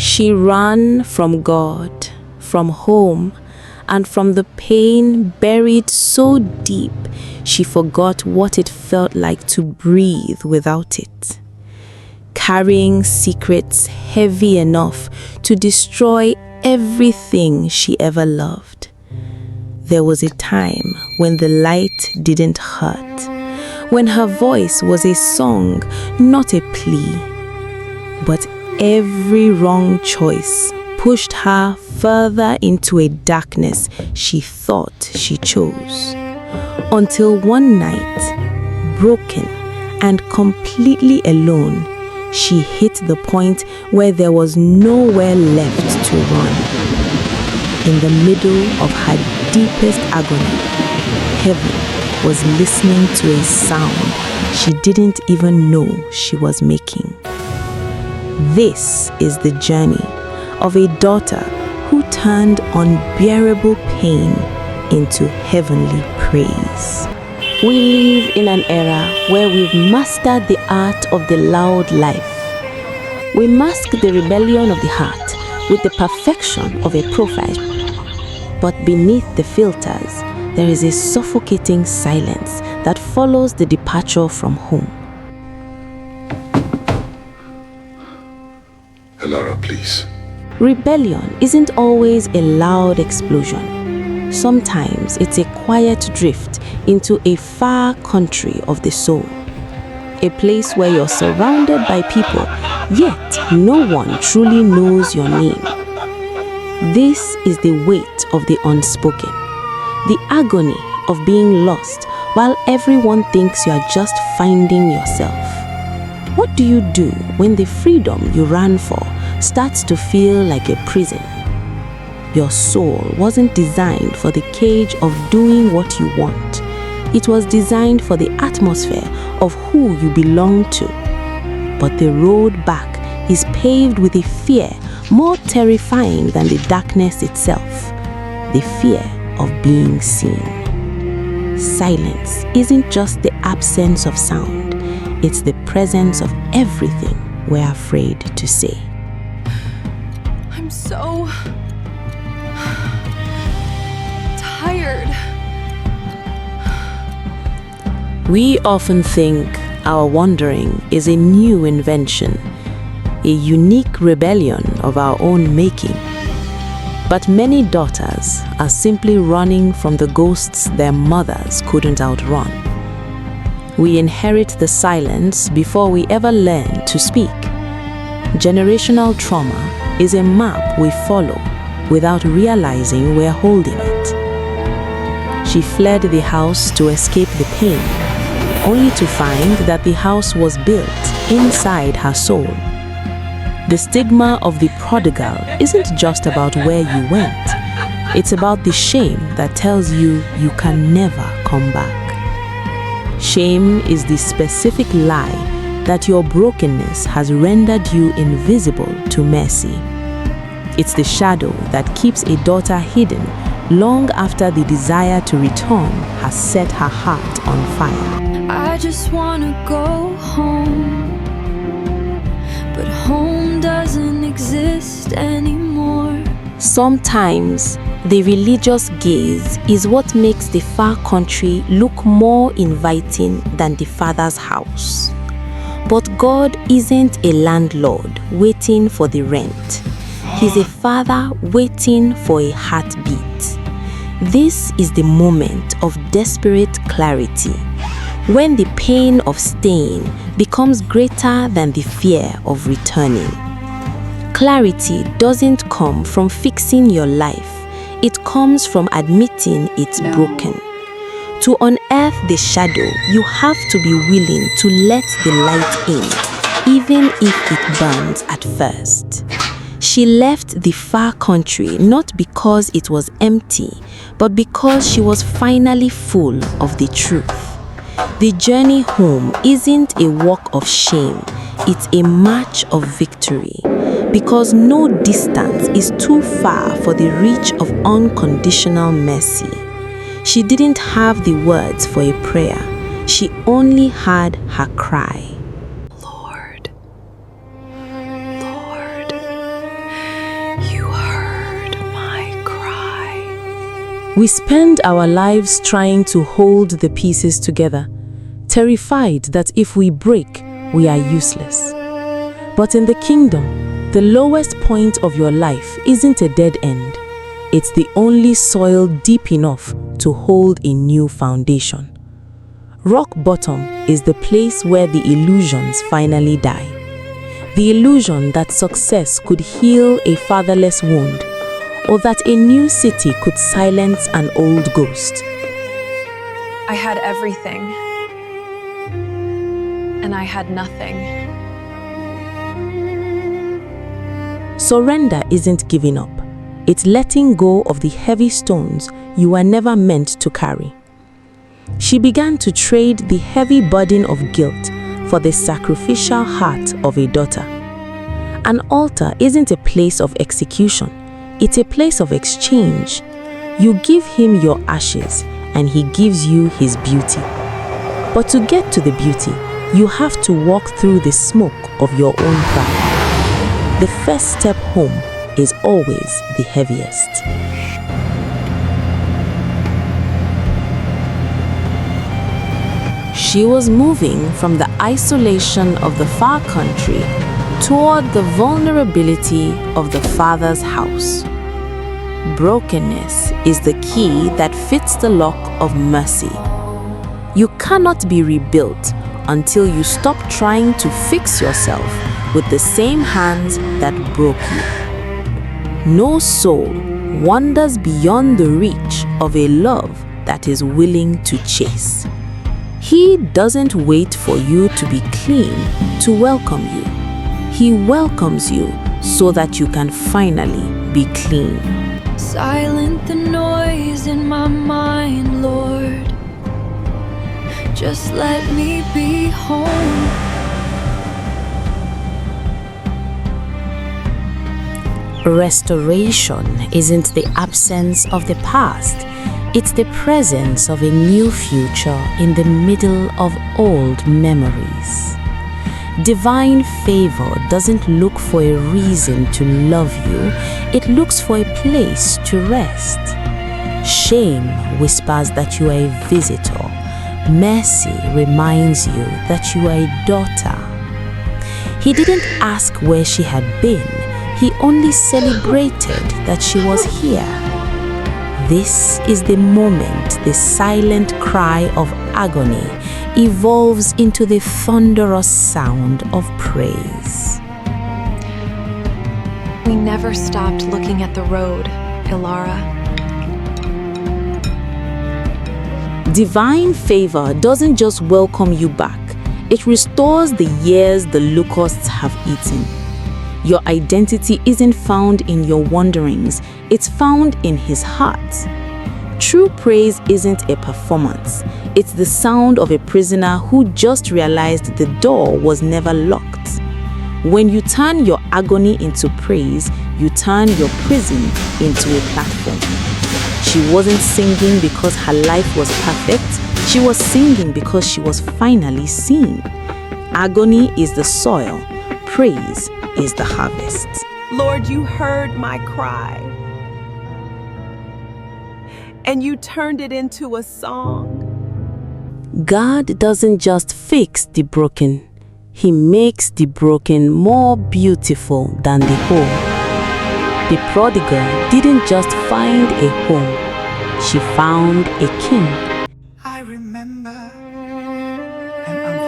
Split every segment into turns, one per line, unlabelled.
She ran from God, from home, and from the pain buried so deep she forgot what it felt like to breathe without it. Carrying secrets heavy enough to destroy everything she ever loved. There was a time when the light didn't hurt, when her voice was a song, not a plea. But every wrong choice pushed her further into a darkness she thought she chose. Until one night, broken and completely alone, she hit the point where there was nowhere left to run. In the middle of her deepest agony, heaven was listening to a sound she didn't even know she was making. This is the journey of a daughter who turned unbearable pain into heavenly praise. We live in an era where we've mastered the art of the loud life. We mask the rebellion of the heart with the perfection of a profile. But beneath the filters, there is a suffocating silence that follows the departure from home.
Elara, please.
Rebellion isn't always a loud explosion. Sometimes it's a quiet drift into a far country of the soul. A place where you're surrounded by people, yet no one truly knows your name. This is the weight of the unspoken, the agony of being lost while everyone thinks you are just finding yourself. What do you do when the freedom you ran for starts to feel like a prison? Your soul wasn't designed for the cage of doing what you want. It was designed for the atmosphere of who you belong to. But the road back is paved with a fear more terrifying than the darkness itself, the fear of being seen. Silence isn't just the absence of sound, it's the presence of everything we're afraid to say.
I'm so tired.
We often think our wandering is a new invention, a unique rebellion of our own making. But many daughters are simply running from the ghosts their mothers couldn't outrun. We inherit the silence before we ever learn to speak. Generational trauma is a map we follow without realizing we're holding it. She fled the house to escape the pain, only to find that the house was built inside her soul. The stigma of the prodigal isn't just about where you went. It's about the shame that tells you you can never come back. Shame is the specific lie that your brokenness has rendered you invisible to mercy. It's the shadow that keeps a daughter hidden long after the desire to return has set her heart on fire.
I just wanna go home, but home doesn't exist anymore.
Sometimes the religious gaze is what makes the far country look more inviting than the Father's house. But God isn't a landlord waiting for the rent. He's a father waiting for a heartbeat. This is the moment of desperate clarity, when the pain of staying becomes greater than the fear of returning. Clarity doesn't come from fixing your life. It comes from admitting it's broken. To unearth the shadow, you have to be willing to let the light in, even if it burns at first. She left the far country not because it was empty, but because she was finally full of the truth. The journey home isn't a walk of shame, it's a march of victory. Because no distance is too far for the reach of unconditional mercy. She didn't have the words for a prayer. She only had her cry.
Lord,
We spend our lives trying to hold the pieces together, terrified that if we break, we are useless. But in the kingdom, the lowest point of your life isn't a dead end. It's the only soil deep enough to hold a new foundation. Rock bottom is the place where the illusions finally die. The illusion that success could heal a fatherless wound, or that a new city could silence an old ghost.
I had everything, and I had nothing.
Surrender isn't giving up. It's letting go of the heavy stones you were never meant to carry. She began to trade the heavy burden of guilt for the sacrificial heart of a daughter. An altar isn't a place of execution. It's a place of exchange. You give him your ashes and he gives you his beauty. But to get to the beauty, you have to walk through the smoke of your own pride. The first step home is always the heaviest. She was moving from the isolation of the far country toward the vulnerability of the Father's house. Brokenness is the key that fits the lock of mercy. You cannot be rebuilt until you stop trying to fix yourself with the same hands that broke you. No soul wanders beyond the reach of a love that is willing to chase. He doesn't wait for you to be clean to welcome you. He welcomes you so that you can finally be clean.
Silent the noise in my mind, Lord. Just let me be home.
Restoration isn't the absence of the past. It's the presence of a new future in the middle of old memories. Divine favor doesn't look for a reason to love you. It looks for a place to rest. Shame whispers that you are a visitor. Mercy reminds you that you are a daughter. He didn't ask where she had been. He only celebrated that she was here. This is the moment the silent cry of agony evolves into the thunderous sound of praise.
We never stopped looking at the road, Ilara.
Divine favor doesn't just welcome you back, it restores the years the locusts have eaten. Your identity isn't found in your wanderings, it's found in His heart. True praise isn't a performance, it's the sound of a prisoner who just realized the door was never locked. When you turn your agony into praise, you turn your prison into a platform. She wasn't singing because her life was perfect, she was singing because she was finally seen. Agony is the soil, praise is the harvest.
Lord, you heard my cry, and you turned it into a song.
God doesn't just fix the broken, He makes the broken more beautiful than the whole. The prodigal didn't just find a home, she found a king.
I remember, and I'm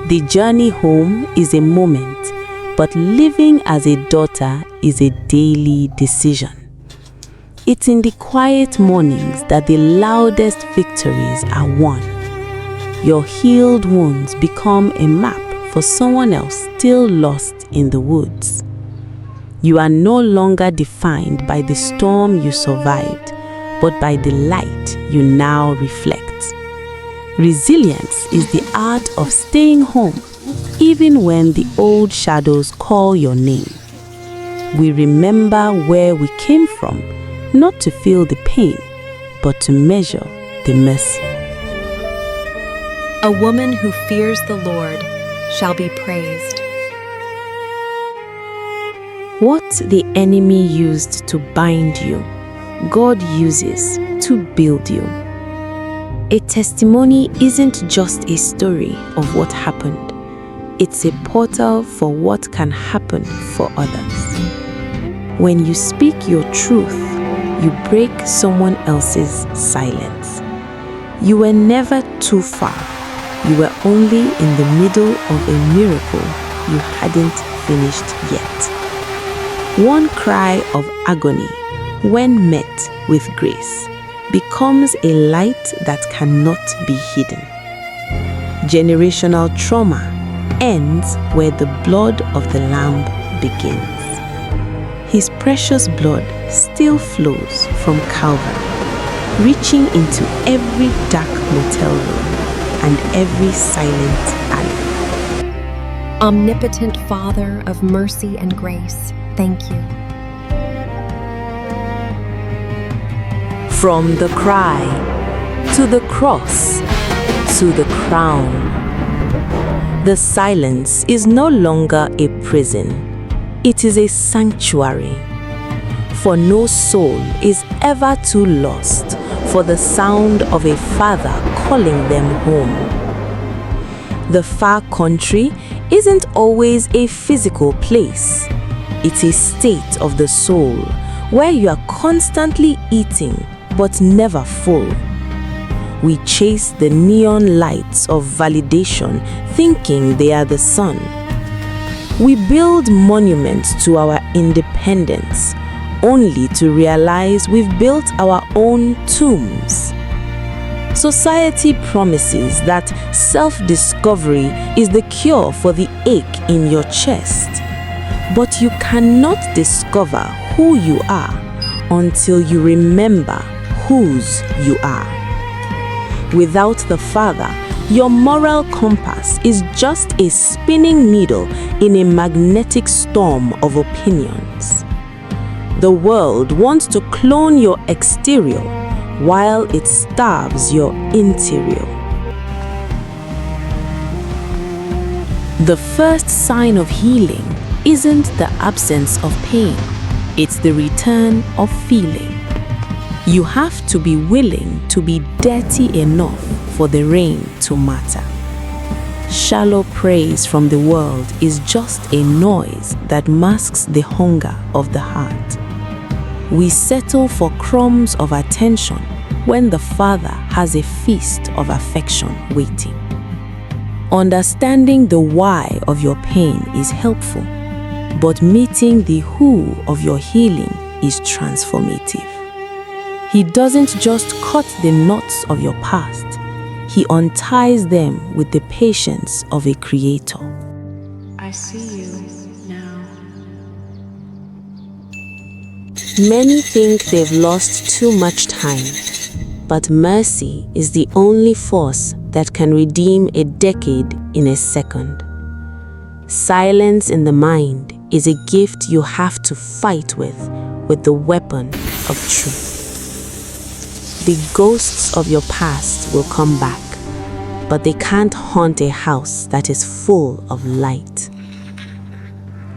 free.
The journey home is a moment, but living as a daughter is a daily decision. It's in the quiet mornings that the loudest victories are won. Your healed wounds become a map for someone else still lost in the woods. You are no longer defined by the storm you survived, but by the light you now reflect. Resilience is the art of staying home, even when the old shadows call your name. We remember where we came from, not to feel the pain, but to measure the mercy.
A woman who fears the Lord shall be praised.
What the enemy used to bind you God uses to build you. A testimony isn't just a story of what happened. It's a portal for what can happen for others. When you speak your truth, you break someone else's silence. You were never too far. You were only in the middle of a miracle you hadn't finished yet. One cry of agony, when met with grace, becomes a light that cannot be hidden. Generational trauma ends where the blood of the Lamb begins. His precious blood still flows from Calvary, reaching into every dark motel room and every silent alley.
Omnipotent Father of mercy and grace, thank you.
From the cry, to the cross, to the crown. The silence is no longer a prison. It is a sanctuary. For no soul is ever too lost for the sound of a father calling them home. The far country isn't always a physical place. It's a state of the soul where you are constantly eating but never full. We chase the neon lights of validation thinking they are the sun. We build monuments to our independence only to realize we've built our own tombs. Society promises that self-discovery is the cure for the ache in your chest. But you cannot discover who you are until you remember whose you are. Without the Father, your moral compass is just a spinning needle in a magnetic storm of opinions. The world wants to clone your exterior while it starves your interior. The first sign of healing isn't the absence of pain, it's the return of feeling. You have to be willing to be dirty enough for the rain to matter. Shallow praise from the world is just a noise that masks the hunger of the heart. We settle for crumbs of attention when the Father has a feast of affection waiting. Understanding the why of your pain is helpful, but meeting the who of your healing is transformative. He doesn't just cut the knots of your past, He unties them with the patience of a creator.
I see you now.
Many think they've lost too much time, but mercy is the only force that can redeem a decade in a second. Silence in the mind is a gift you have to fight with the weapon of truth. The ghosts of your past will come back, but they can't haunt a house that is full of light.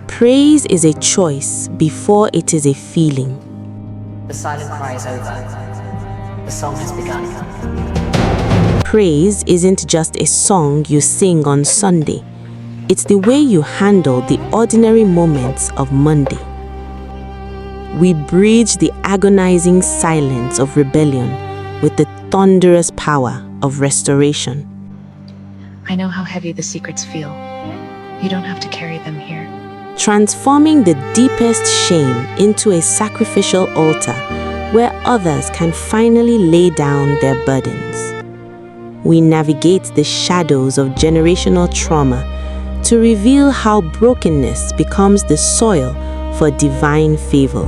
Praise is a choice before it is a feeling.
The silent cry is over. The song has begun.
Praise isn't just a song you sing on Sunday. It's the way you handle the ordinary moments of Monday. We bridge the agonizing silence of rebellion with the thunderous power of restoration.
I know how heavy the secrets feel. You don't have to carry them here.
Transforming the deepest shame into a sacrificial altar where others can finally lay down their burdens. We navigate the shadows of generational trauma to reveal how brokenness becomes the soil for divine favor,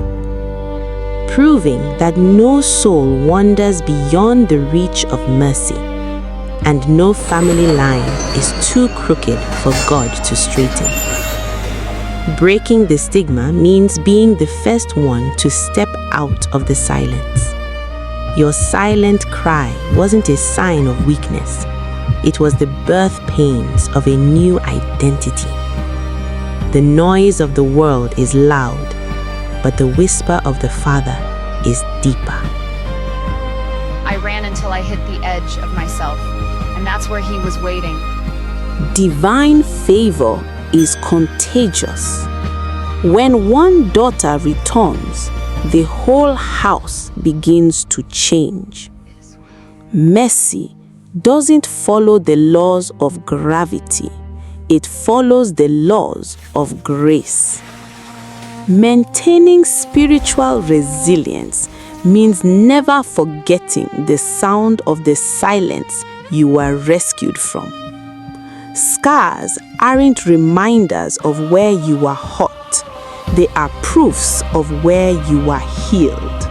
proving that no soul wanders beyond the reach of mercy, and no family line is too crooked for God to straighten. Breaking the stigma means being the first one to step out of the silence. Your silent cry wasn't a sign of weakness. It was the birth pains of a new identity. The noise of the world is loud, but the whisper of the Father is deeper.
I ran until I hit the edge of myself, and that's where he was waiting.
Divine favor is contagious. When one daughter returns, the whole house begins to change. Mercy doesn't follow the laws of gravity. It follows the laws of grace. Maintaining spiritual resilience means never forgetting the sound of the silence you were rescued from. Scars aren't reminders of where you were hurt. They are proofs of where you were healed.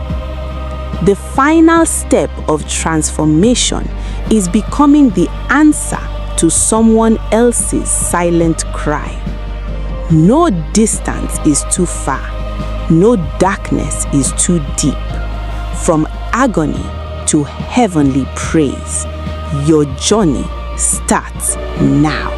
The final step of transformation is becoming the answer to someone else's silent cry. No distance is too far. No darkness is too deep. From agony to heavenly praise, your journey starts now.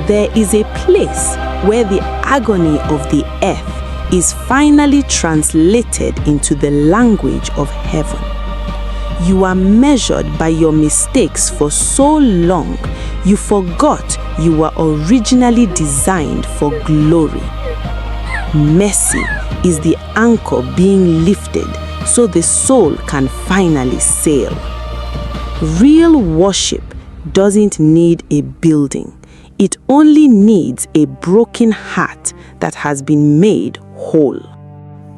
There is a place where the agony of the earth is finally translated into the language of heaven. You are measured by your mistakes for so long, you forgot you were originally designed for glory. Mercy is the anchor being lifted so the soul can finally sail. Real worship doesn't need a building. It only needs a broken heart that has been made whole.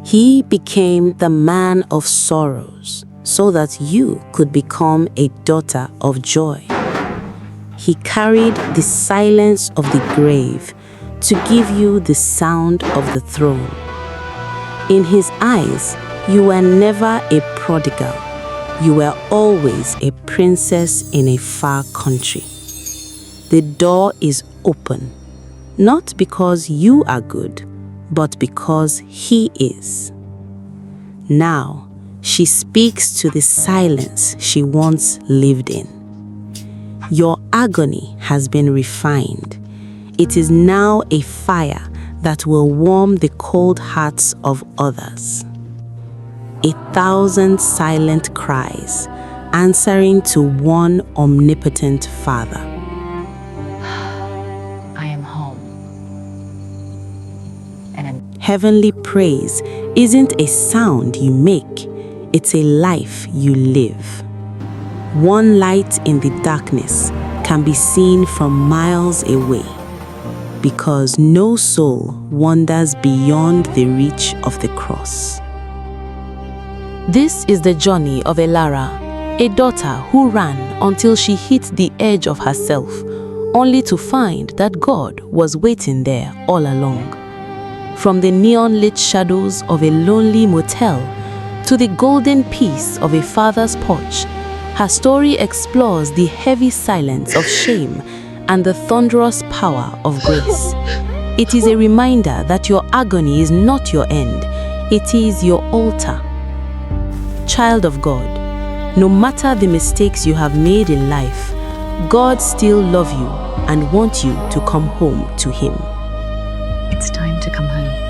He became the man of sorrows so that you could become a daughter of joy. He carried the silence of the grave to give you the sound of the throne. In his eyes, you were never a prodigal. You were always a princess in a far country. The door is open, not because you are good, but because he is. Now, she speaks to the silence she once lived in. Your agony has been refined. It is now a fire that will warm the cold hearts of others. 1,000 silent cries answering to one omnipotent Father.
I am home.
Heavenly praise isn't a sound you make, it's a life you live. One light in the darkness can be seen from miles away, because no soul wanders beyond the reach of the cross. This is the journey of Elara, a daughter who ran until she hit the edge of herself, only to find that God was waiting there all along. From the neon-lit shadows of a lonely motel to the golden peace of a father's porch, her story explores the heavy silence of shame and the thunderous power of grace. It is a reminder that your agony is not your end, it is your altar. Child of God, no matter the mistakes you have made in life, God still loves you and wants you to come home to Him.
It's time to come home.